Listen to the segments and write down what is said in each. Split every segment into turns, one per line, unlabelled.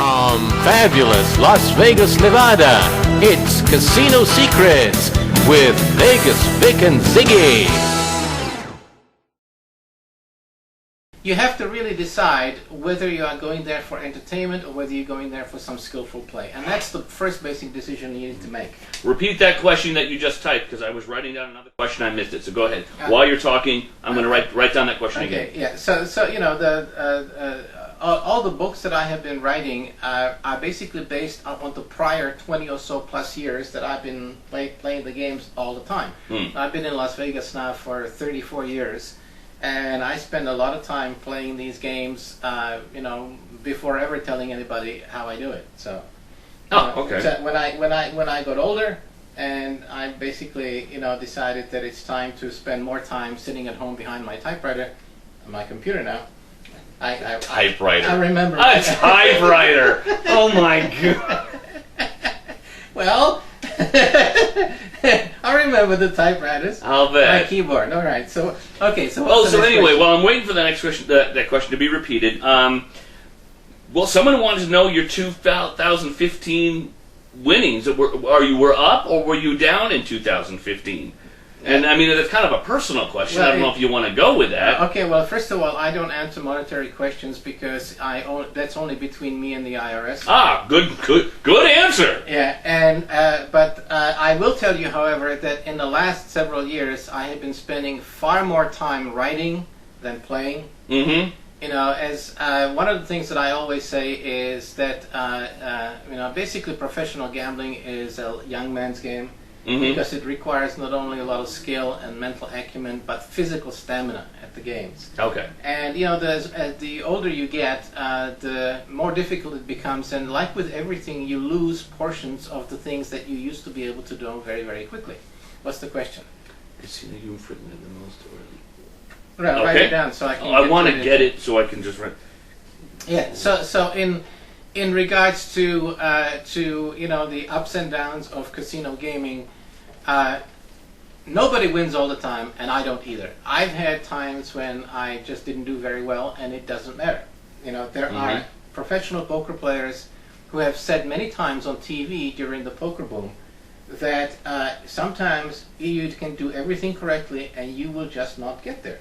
From fabulous Las Vegas, Nevada, it's Casino Secrets with Vegas Vic and Ziggy.
You have to really decide whether you are going there for entertainment or whether you're going there for some skillful play. And that's the first basic decision you need to make.
Repeat that question that you just typed, because I was writing down another question. I missed it. So go ahead. While you're talking, I'm going to write down that question again.
Okay, yeah. So you know, all the books that I have been writing are basically based on the prior 20 or so plus years that I've been playing the games all the time. I've been in Las Vegas now for 34 years. And I spend a lot of time playing these games, you know, before ever telling anybody how I do it. So,
okay.
So when I got older, and I basically, you know, decided that it's time to spend more time sitting at home behind my typewriter, my computer now.
Typewriter.
I remember.
A typewriter. Oh my god.
Well. I remember the typewriters.
I'll bet.
My keyboard. All right. So okay. So.
So anyway, while I'm waiting for the next question, that question to be repeated. Well, someone wanted to know your 2015 winnings. You were up or were you down in 2015? And I mean, it's kind of a personal question.
Well,
I don't know if you want to go with that.
Okay. Well, first of all, I don't answer monetary questions because that's only between me and the IRS.
Good answer.
Yeah, and but I will tell you, however, that in the last several years, I have been spending far more time writing than playing.
Mm-hmm.
You know, as one of the things that I always say is that you know, basically professional gambling is a young man's game.
Mm-hmm.
Because it requires not only a lot of skill and mental acumen, but physical stamina at the games.
Okay.
And you know, the older you get, the more difficult it becomes. And like with everything, you lose portions of the things that you used to be able to do very, very quickly. What's the question?
Casino you've written it the most early.
Right,
okay.
Write it down so I can.
I want to get it so I can just write.
Yeah. So in regards to you know, the ups and downs of casino gaming, nobody wins all the time, and I don't either. I've had times when I just didn't do very well, and it doesn't matter. You know, there are professional poker players who have said many times on TV during the poker boom that sometimes you can do everything correctly and you will just not get there.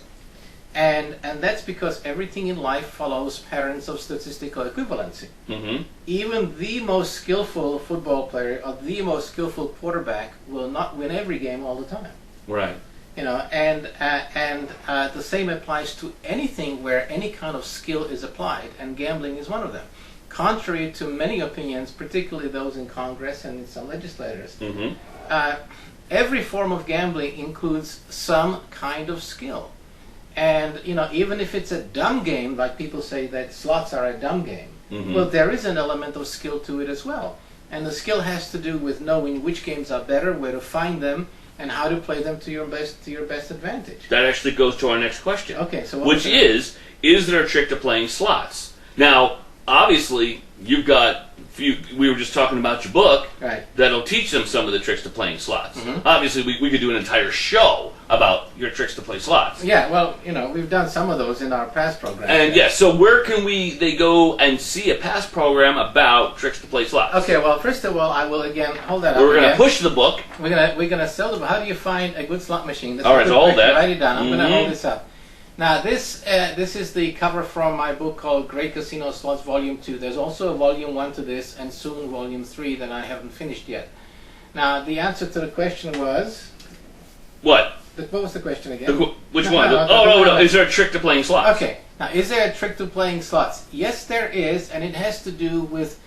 And that's because everything in life follows patterns of statistical equivalency.
Mm-hmm.
Even the most skillful football player or the most skillful quarterback will not win every game all the time.
Right.
You know, and the same applies to anything where any kind of skill is applied, and gambling is one of them. Contrary to many opinions, particularly those in Congress and in some legislators, every form of gambling includes some kind of skill. And, you know, even if it's a dumb game, like people say that slots are a dumb game, well, there is an element of skill to it as well. And the skill has to do with knowing which games are better, where to find them, and how to play them to your best advantage.
That actually goes to our next question.
Okay, so
which is there a trick to playing slots? Now, obviously, you've got. We were just talking about your book.
Right.
That'll teach them some of the tricks to playing slots. Obviously, we could do an entire show about your tricks to play slots.
Yeah, well, you know, we've done some of those in our past programs.
And yeah, so where can they go and see a past program about tricks to play slots?
Okay, well, first of all, I will again hold that up.
We're going to push the book.
We're gonna sell the. How do you find a good slot machine? That's
all right, so hold that.
Write it down. I'm gonna hold this up. Now, this is the cover from my book called Great Casino Slots Volume 2. There's also a Volume 1 to this, and soon Volume 3 that I haven't finished yet. Now, the answer to the question was...
What?
What was the question again?
Which one? No. Is there a trick to playing slots?
Okay. Now, is there a trick to playing slots? Yes, there is, and it has to do with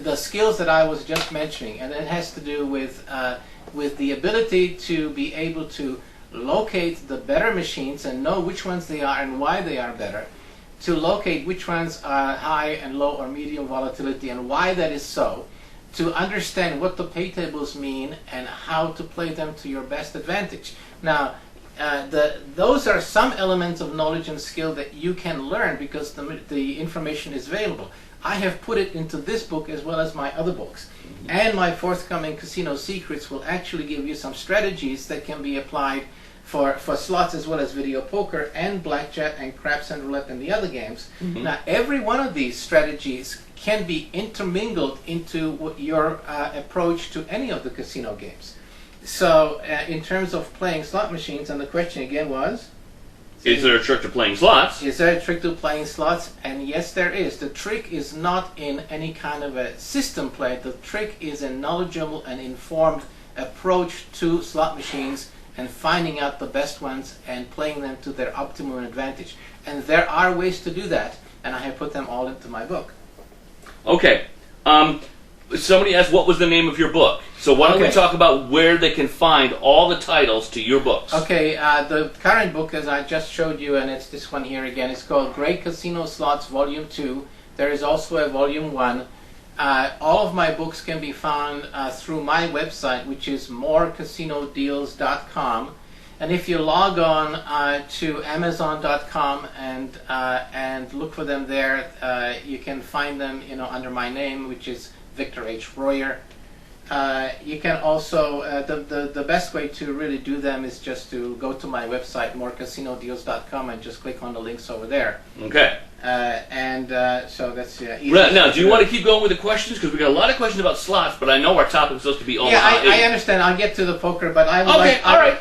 the skills that I was just mentioning, and it has to do with the ability to be able to locate the better machines and know which ones they are and why they are better, to locate which ones are high and low or medium volatility and why that is so, to understand what the pay tables mean and how to play them to your best advantage. Now, those are some elements of knowledge and skill that you can learn because the information is available. I have put it into this book as well as my other books. And my forthcoming Casino Secrets will actually give you some strategies that can be applied for slots as well as video poker and blackjack and craps and roulette and the other games. Now, every one of these strategies can be intermingled into your approach to any of the casino games. So in terms of playing slot machines, and the question again was?
Is there a trick to playing slots?
Is there a trick to playing slots? And yes, there is. The trick is not in any kind of a system play. The trick is a knowledgeable and informed approach to slot machines and finding out the best ones and playing them to their optimum advantage. And there are ways to do that, and I have put them all into my book.
Okay. Somebody asked what was the name of your book. So why don't we talk about where they can find all the titles to your books?
Okay, the current book, as I just showed you, and it's this one here again, it's called Great Casino Slots Volume 2. There is also a Volume 1. All of my books can be found through my website, which is morecasinodeals.com. And if you log on to Amazon.com and look for them there, you can find them, under my name, which is Victor H. Royer. You can also, the best way to really do them is just to go to my website, morecasinodeals.com, and just click on the links over there.
Okay.
So that's easy.
Now, do you want to keep going with the questions? Because we got a lot of questions about slots, but I know our topic is supposed to be Omaha.
Yeah, I understand. I'll get to the poker, but I would
all right.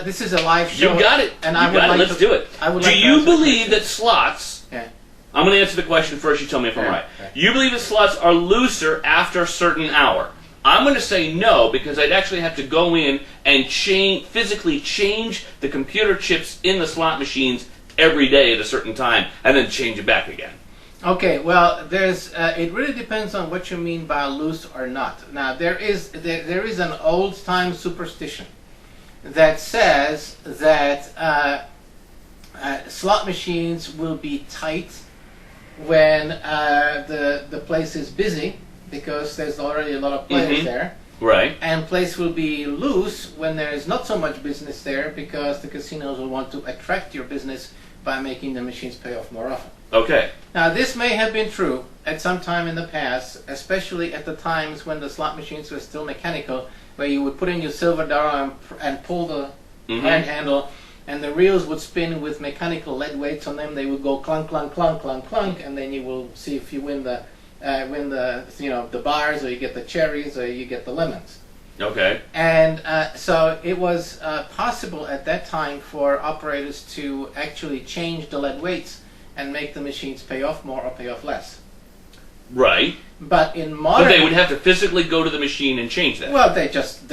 This is a live show.
You got it.
And
Let's do it. Do you believe that slots...
Yeah.
I'm going to answer the question first. You tell me if I'm right. You believe that slots are looser after a certain hour? I'm going to say no, because I'd actually have to go in and physically change the computer chips in the slot machines every day at a certain time, and then change it back again.
Okay, well, it really depends on what you mean by loose or not. Now, there is an old-time superstition that says that slot machines will be tight when the place is busy, because there's already a lot of players there.
Right.
And place will be loose when there is not so much business there, because the casinos will want to attract your business by making the machines pay off more often.
Okay.
Now, this may have been true at some time in the past, especially at the times when the slot machines were still mechanical, where you would put in your silver dollar and pull the iron handle, and the reels would spin with mechanical lead weights on them. They would go clunk, clunk, clunk, clunk, clunk, and then you will see if you win the bars, or you get the cherries, or you get the lemons.
Okay.
And so it was possible at that time for operators to actually change the lead weights and make the machines pay off more or pay off less.
Right.
But in modern...
But they would have to physically go to the machine and change that.
Well, they just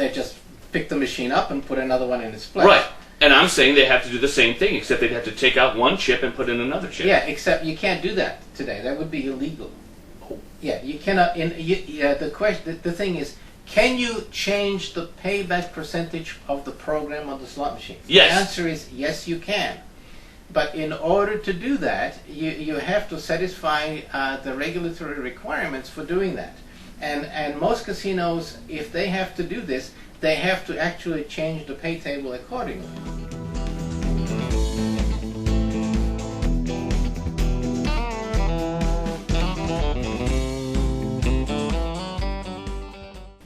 pick the machine up and put another one in its place.
Right. And I'm saying they have to do the same thing, except they'd have to take out one chip and put in another chip.
Yeah, except you can't do that today. That would be illegal. Yeah, you cannot. The thing is, can you change the payback percentage of the program on the slot machine?
Yes.
The answer is yes, you can. But in order to do that, you have to satisfy the regulatory requirements for doing that. And most casinos, if they have to do this, they have to actually change the pay table accordingly.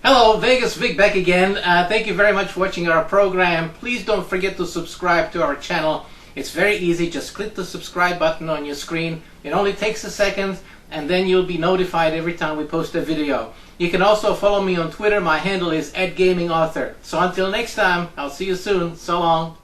Hello, Vegas Vic back again. Thank you very much for watching our program. Please don't forget to subscribe to our channel. It's very easy. Just click the subscribe button on your screen. It only takes a second, and then you'll be notified every time we post a video. You can also follow me on Twitter. My handle is @GamingAuthor. So until next time, I'll see you soon. So long.